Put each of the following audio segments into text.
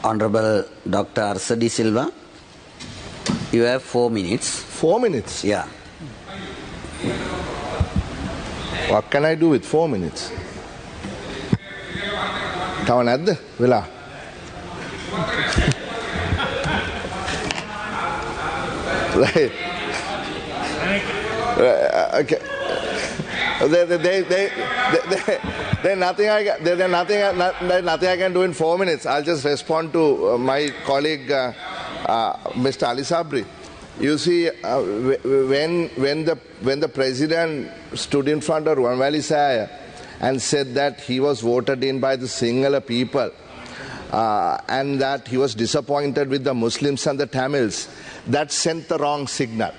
Honorable Dr. Harsha de Silva, you have 4 minutes. 4 minutes? Yeah. What can I do with 4 minutes? Tava නැද්ද වෙලා? Right. Okay. There's nothing I can do in 4 minutes. I'll just respond to my colleague, Mr. Ali Sabri. You see, when the president stood in front of Ruwan Valley Saya and said that he was voted in by the Sinhala people and that he was disappointed with the Muslims and the Tamils, that sent the wrong signal.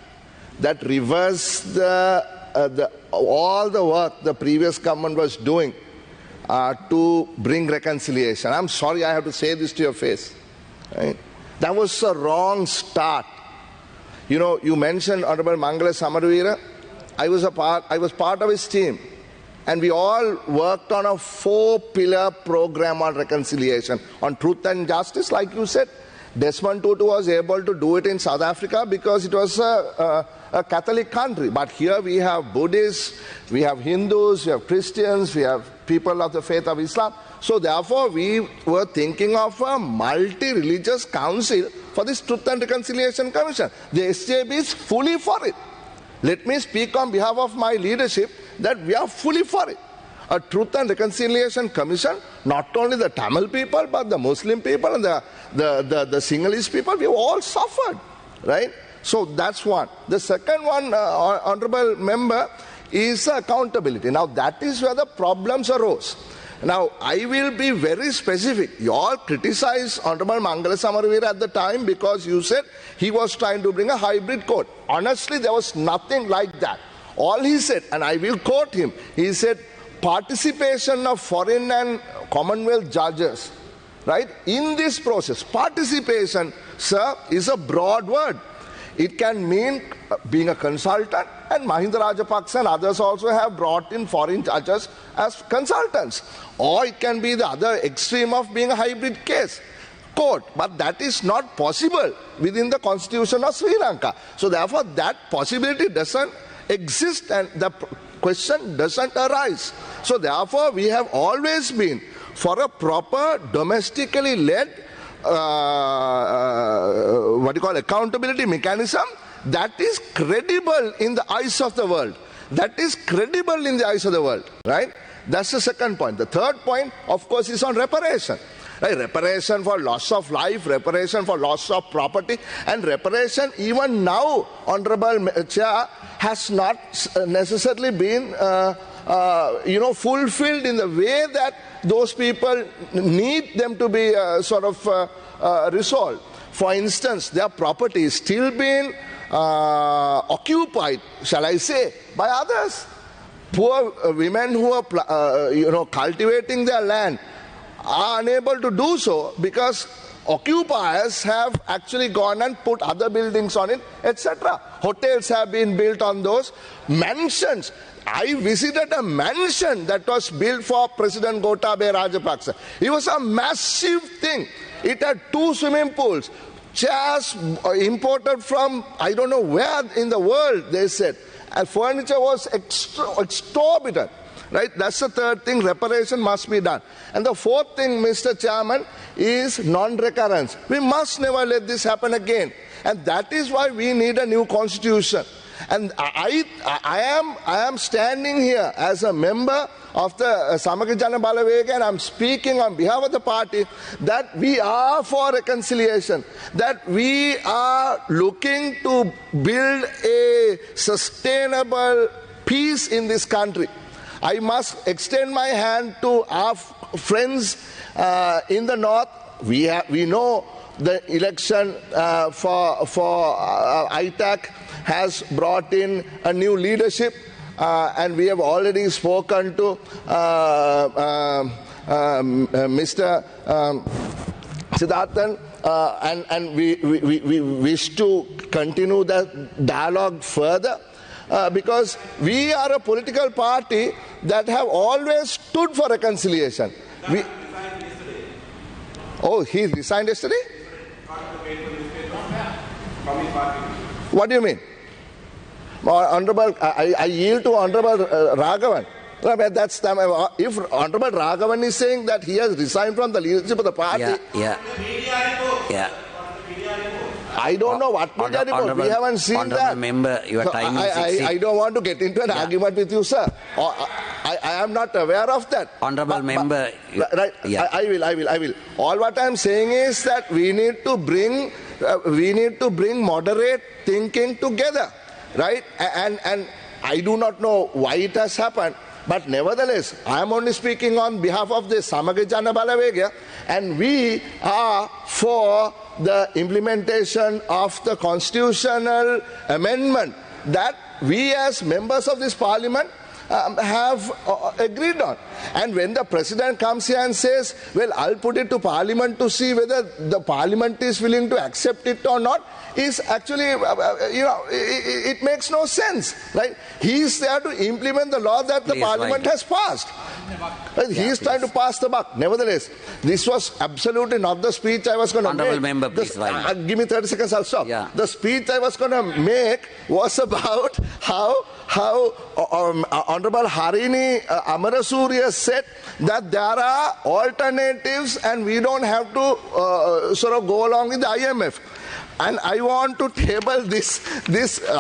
That reversed all the work the previous government was doing to bring reconciliation. I'm sorry I have to say this to your face. Right? That was a wrong start. You know, you mentioned Honorable Mangala Samaravira. I was part of his team. And we all worked on a 4-pillar program on reconciliation, on truth and justice, like you said. Desmond Tutu was able to do it in South Africa because it was a Catholic country. But here we have Buddhists, we have Hindus, we have Christians, we have people of the faith of Islam. So therefore we were thinking of a multi-religious council for this Truth and Reconciliation Commission. The SJB is fully for it. Let me speak on behalf of my leadership that we are fully for it. A Truth and Reconciliation Commission, not only the Tamil people, but the Muslim people and the Sinhalese people, we all suffered, right? So that's one. The second one, Honorable Member, is accountability. Now that is where the problems arose. Now I will be very specific. You all criticized Honorable Mangala Samaravira at the time because you said he was trying to bring a hybrid court. Honestly, there was nothing like that. All he said, and I will quote him, he said, participation of foreign and Commonwealth judges, right, in this process. Participation, sir, is a broad word. It can mean being a consultant, and Mahinda Rajapaksa and others also have brought in foreign judges as consultants. Or it can be the other extreme of being a hybrid case court. But that is not possible within the constitution of Sri Lanka. So therefore that possibility doesn't exist and the question doesn't arise. So therefore we have always been for a proper domestically led accountability mechanism that is credible in the eyes of the world. That is credible in the eyes of the world, right? That's the second point. The third point, of course, is on reparation. Right? Reparation for loss of life, reparation for loss of property, and reparation even now, Honorable Chair, has not necessarily been fulfilled in the way that those people need them to be resolved. For instance, their property is still being occupied, shall I say, by others. Poor women who are cultivating their land are unable to do so because occupiers have actually gone and put other buildings on it, etc. Hotels have been built on those. Mansions. I visited a mansion that was built for President Gotabaya Rajapaksa. It was a massive thing. It had 2 swimming pools. Chairs imported from I don't know where in the world, they said. And furniture was exorbitant. Right? That's the third thing. Reparation must be done. And the fourth thing, Mr. Chairman, is non-recurrence. We must never let this happen again. And that is why we need a new constitution. And I am standing here as a member of the Samaga Jana Balavega, and I'm speaking on behalf of the party that we are for reconciliation, that we are looking to build a sustainable peace in this country. I must extend my hand to our friends in the north. We know the election for ITAC has brought in a new leadership, and we have already spoken to Mr. Siddharthan, and we wish to continue that dialogue further. Because we are a political party that have always stood for reconciliation. Oh, he resigned yesterday? What do you mean? Honorable, I yield to Honorable Raghavan. No, but that's if Honorable Raghavan is saying that he has resigned from the leadership of the party. Yeah. I don't know what media report. We haven't seen that. Member, your time is I don't want to get into an argument with you, sir. I am not aware of that. Honorable member. Right. Yeah. I will. All what I am saying is that we need to bring moderate thinking together, right? And I do not know why it has happened. But nevertheless, I am only speaking on behalf of the Samaga Jana Balavegya, and we are for the implementation of the constitutional amendment that we as members of this parliament have agreed on. And when the president comes here and says, well, I'll put it to parliament to see whether the parliament is willing to accept it or not, is actually, it makes no sense, right? He is there to implement the law that the parliament has passed. He is trying to pass the buck. Nevertheless, this was absolutely not the speech I was going to make. Honorable member, please. Give me 30 seconds, I'll stop. Yeah. The speech I was going to make was about how Honorable Harini Amarasuriya said that there are alternatives and we don't have to sort of go along with the IMF. And I want to table this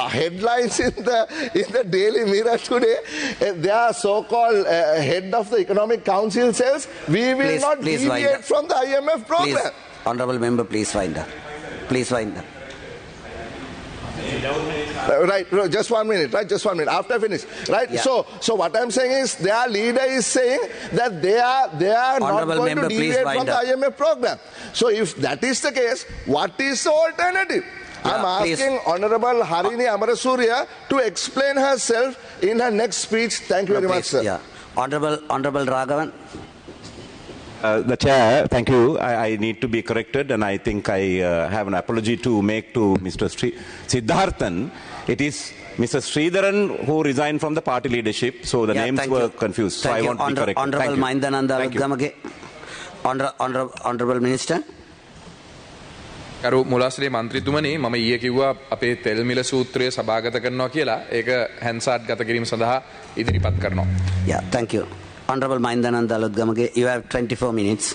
headlines in the Daily Mirror today. Their so-called head of the Economic Council says we will not deviate from the IMF program. Please, honorable member, please wind up. Please wind up. Right, just 1 minute, right? Just 1 minute. After I finish, right? Yeah. So what I'm saying is, their leader is saying that they are not going to deviate from the IMF program. So if that is the case, what is the alternative? I'm asking Honorable Harini Amarasuriya to explain herself in her next speech. Thank you very much, sir. Yeah. Honorable Raghavan. The Chair, thank you. I need to be corrected, and I think I have an apology to make to Mr. Siddharthan. It is Mr. Sridharan who resigned from the party leadership, so the names were confused. So I want to be corrected. Honorable Maindananda Gamage. Honorable Minister. කරු මුලාශ්‍රී මන්ත්‍රීතුමනි මම ඊයේ කිව්වා අපේ තෙල් මිල සූත්‍රය සභාගත කරනවා කියලා ඒක හැන්සාට් ගත කිරීම සඳහා ඉදිරිපත් කරනවා. Yeah, thank you. Honorable Maindananda Gamage, you have 24 minutes.